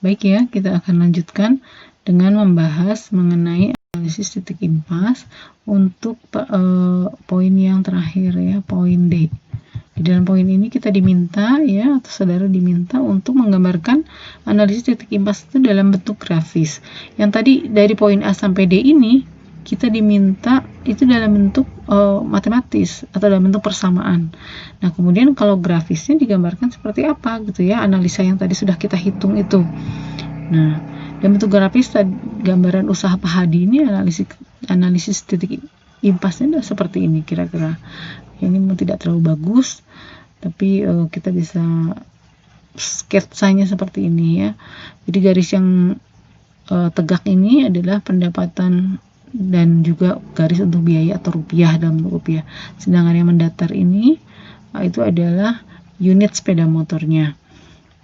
Baik ya, kita akan lanjutkan dengan membahas mengenai analisis titik impas untuk poin yang terakhir ya, poin D. Di dalam poin ini kita diminta ya, atau saudara diminta untuk menggambarkan analisis titik impas itu dalam bentuk grafis. Yang tadi dari poin A sampai D ini kita diminta itu dalam bentuk matematis atau dalam bentuk persamaan. Nah, kemudian kalau grafisnya digambarkan seperti apa gitu ya, analisa yang tadi sudah kita hitung itu. Nah, dalam bentuk grafis gambaran usaha Pak Hadi ini analisis titik impasnya seperti ini kira-kira. Ini tidak terlalu bagus, tapi kita bisa sketsanya seperti ini ya. Jadi garis yang tegak ini adalah pendapatan dan juga garis untuk biaya atau rupiah dalam bentuk rupiah. Sedangkan yang mendatar ini itu adalah unit sepeda motornya.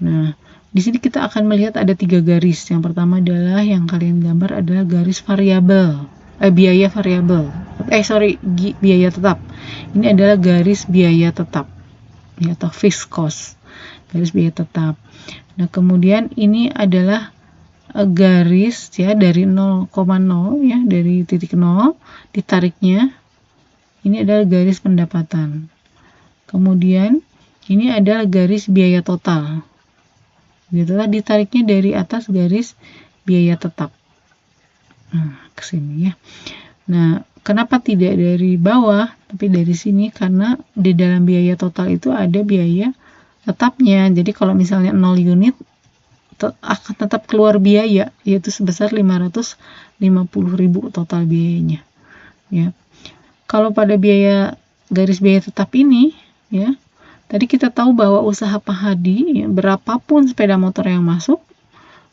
Nah, di sini kita akan melihat ada 3 garis. Yang pertama adalah yang kalian gambar adalah garis variabel, biaya variabel. Biaya tetap. Ini adalah garis biaya tetap ya, atau fixed cost. Garis biaya tetap. Nah, kemudian ini adalah garis ya dari 0,0 ya, dari titik 0 ditariknya. Ini adalah garis pendapatan. Kemudian ini adalah garis biaya total. Gitulah, ditariknya dari atas garis biaya tetap. Nah, ke sini ya. Nah, kenapa tidak dari bawah tapi dari sini? Karena di dalam biaya total itu ada biaya tetapnya. Jadi kalau misalnya 0 unit akan tetap keluar biaya, yaitu sebesar 550.000 total biayanya ya. Kalau pada garis biaya tetap ini ya, tadi kita tahu bahwa usaha Pak Hadi ya, berapapun sepeda motor yang masuk,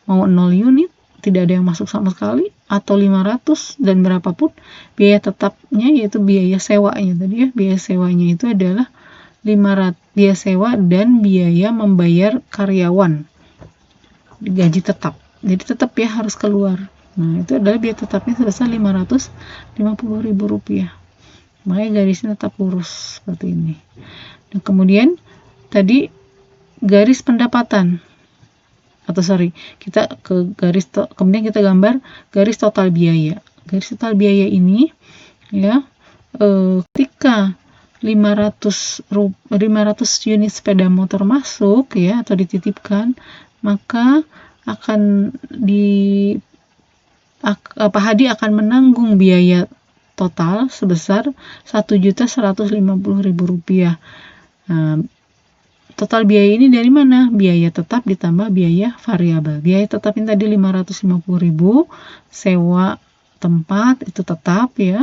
mau 0 unit tidak ada yang masuk sama sekali atau 500 dan berapapun biaya tetapnya, yaitu biaya sewanya tadi ya. Biaya sewanya itu adalah 500, biaya sewa dan biaya membayar karyawan, gaji tetap. Jadi tetap ya harus keluar. Nah, itu adalah biaya tetapnya sebesar 550.000 rupiah. Makanya garisnya tetap lurus seperti ini. Nah, kemudian tadi garis pendapatan, atau kita ke kemudian kita gambar garis total biaya. Garis total biaya ini ya, ketika 500 unit sepeda motor masuk ya, atau dititipkan, maka akan Pak Hadi akan menanggung biaya total sebesar 1.150.000 rupiah. Nah, total biaya ini dari mana? Biaya tetap ditambah biaya variabel. Biaya tetap ini tadi 550.000, sewa tempat itu tetap ya.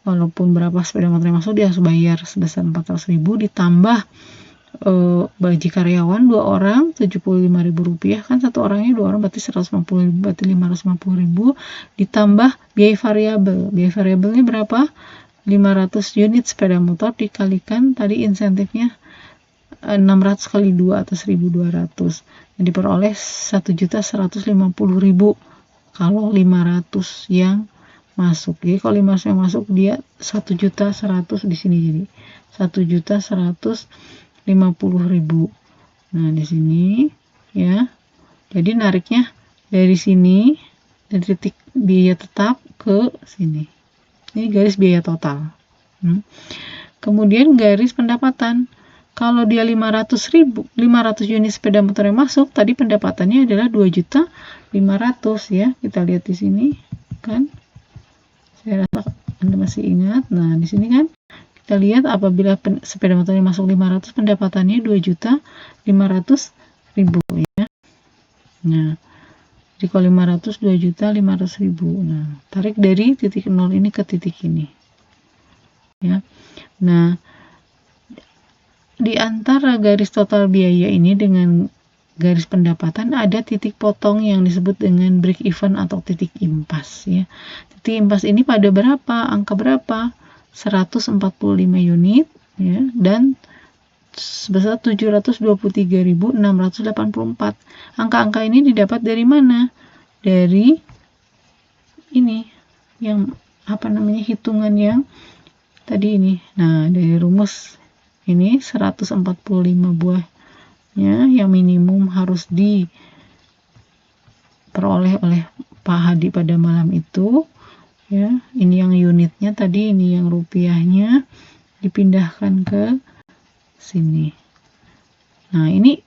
Walaupun berapa sepeda motor yang masuk dia harus bayar sebesar 400.000, ditambah gaji karyawan 2 orang 75.000 rupiah, kan 1 orangnya 2 orang berarti 150.000, berarti 550.000, ditambah biaya variabel. Biaya variabelnya berapa? 500 unit sepeda motor dikalikan tadi insentifnya 600 kali 2 atau 1.200, yang diperoleh 1.150.000 kalau 500 yang masuk. Jadi kalau 500 yang masuk dia 1.100.000 di sini, jadi 1.150.000. Nah, di sini ya. Jadi nariknya dari sini, dari titik biaya tetap ke sini. Ini garis biaya total. Kemudian garis pendapatan. Kalau dia 500 unit sepeda motor yang masuk, tadi pendapatannya adalah 2.500.000 ya. Kita lihat di sini kan. Saya rasa Anda masih ingat. Nah, di sini kan kita lihat apabila sepeda motornya masuk 500, pendapatannya 2.500.000 ya. Nah, jadi kalau 500 2.500.000. Nah, tarik dari titik 0 ini ke titik ini. Ya. Nah, di antara garis total biaya ini dengan garis pendapatan ada titik potong yang disebut dengan break even atau titik impas ya. Titik impas ini pada berapa? Angka berapa? 145 unit ya, dan sebesar 723.684. Angka-angka ini didapat dari mana? Dari ini yang hitungan yang tadi ini. Nah, dari rumus ini 145 buahnya yang minimum harus diperoleh oleh Pak Hadi pada malam itu, ya. Ini yang unitnya tadi, ini yang rupiahnya dipindahkan ke sini. Nah, ini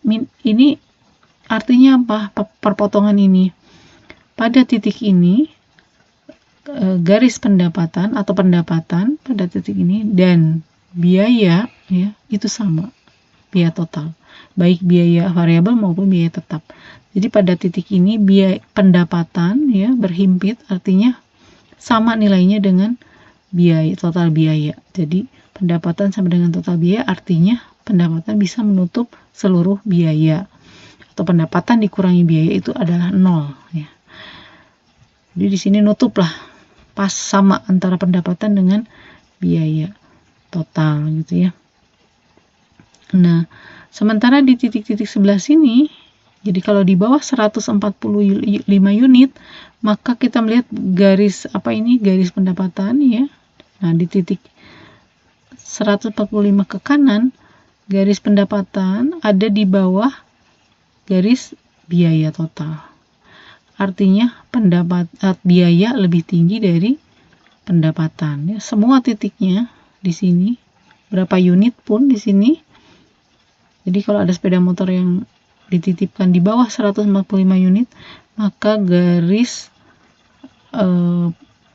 artinya apa? Perpotongan ini. Pada titik ini garis pendapatan atau pendapatan pada titik ini dan biaya, ya, itu sama, biaya total, baik biaya variabel maupun biaya tetap. Jadi pada titik ini biaya pendapatan, ya, berhimpit, artinya sama nilainya dengan biaya, total biaya. Jadi pendapatan sama dengan total biaya, artinya pendapatan bisa menutup seluruh biaya, atau pendapatan dikurangi biaya itu adalah 0, ya. Jadi di sini nutup lah, pas sama antara pendapatan dengan biaya total, gitu ya. Nah, sementara di titik-titik sebelah sini, jadi kalau di bawah 145 unit, maka kita melihat garis garis pendapatan, ya. Nah, di titik 145 ke kanan, garis pendapatan ada di bawah garis biaya total. Artinya biaya lebih tinggi dari pendapatan, ya. Semua titiknya di sini, berapa unit pun di sini. Jadi kalau ada sepeda motor yang dititipkan di bawah 145 unit, maka garis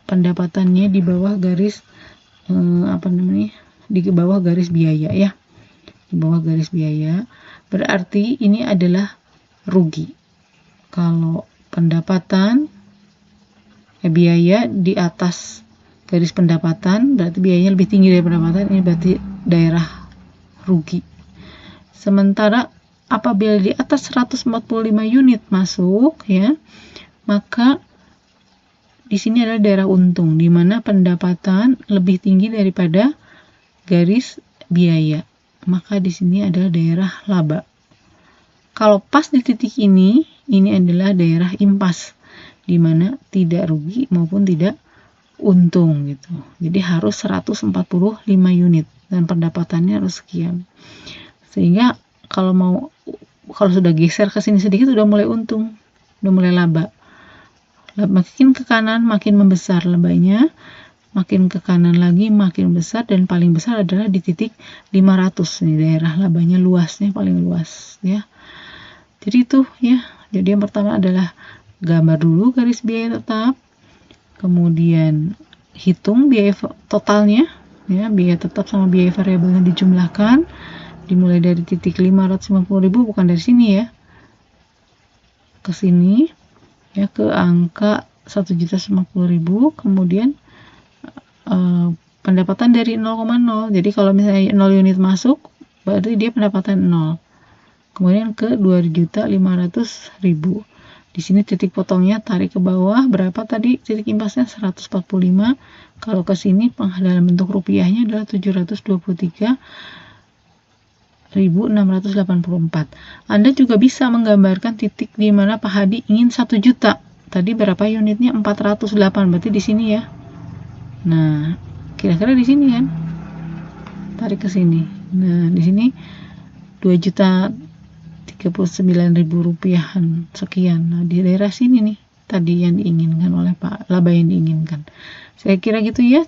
pendapatannya di bawah garis di bawah garis biaya, ya. Di bawah garis biaya, berarti ini adalah rugi. Kalau pendapatan biaya di atas garis pendapatan, berarti biayanya lebih tinggi dari pendapatan, ini berarti daerah rugi. Sementara apabila di atas 145 unit masuk, ya, maka di sini adalah daerah untung, di mana pendapatan lebih tinggi daripada garis biaya, maka di sini adalah daerah laba. Kalau pas di titik ini adalah daerah impas, di mana tidak rugi maupun tidak untung, gitu. Jadi harus 145 unit dan pendapatannya harus sekian. Sehingga kalau sudah geser ke sini sedikit udah mulai untung, udah mulai laba. Makin ke kanan makin membesar labanya, makin ke kanan lagi makin besar, dan paling besar adalah di titik 500. Ini daerah labanya luasnya paling luas, ya. Jadi itu, ya. Jadi yang pertama adalah gambar dulu garis biaya tetap, kemudian hitung biaya totalnya, ya, biaya tetap sama biaya variabelnya dijumlahkan, dimulai dari titik 550.000, bukan dari sini, ya, ke sini, ya, ke angka 1.050.000, kemudian pendapatan dari 0,0. Jadi kalau misalnya 0 unit masuk, berarti dia pendapatan 0. Kemudian ke 2.500.000. Di sini titik potongnya tarik ke bawah, berapa tadi titik impasnya? 145. Kalau ke sini dalam bentuk rupiahnya adalah 723.684. Anda juga bisa menggambarkan titik di mana Pak Hadi ingin 1 juta. Tadi berapa unitnya? 408, berarti di sini, ya. Nah, kira-kira di sini kan. Tarik ke sini. Nah, di sini 2.039.000 rupiahan sekian. Nah, di daerah sini nih tadi yang diinginkan oleh Pak, laba yang diinginkan. Saya kira gitu, ya.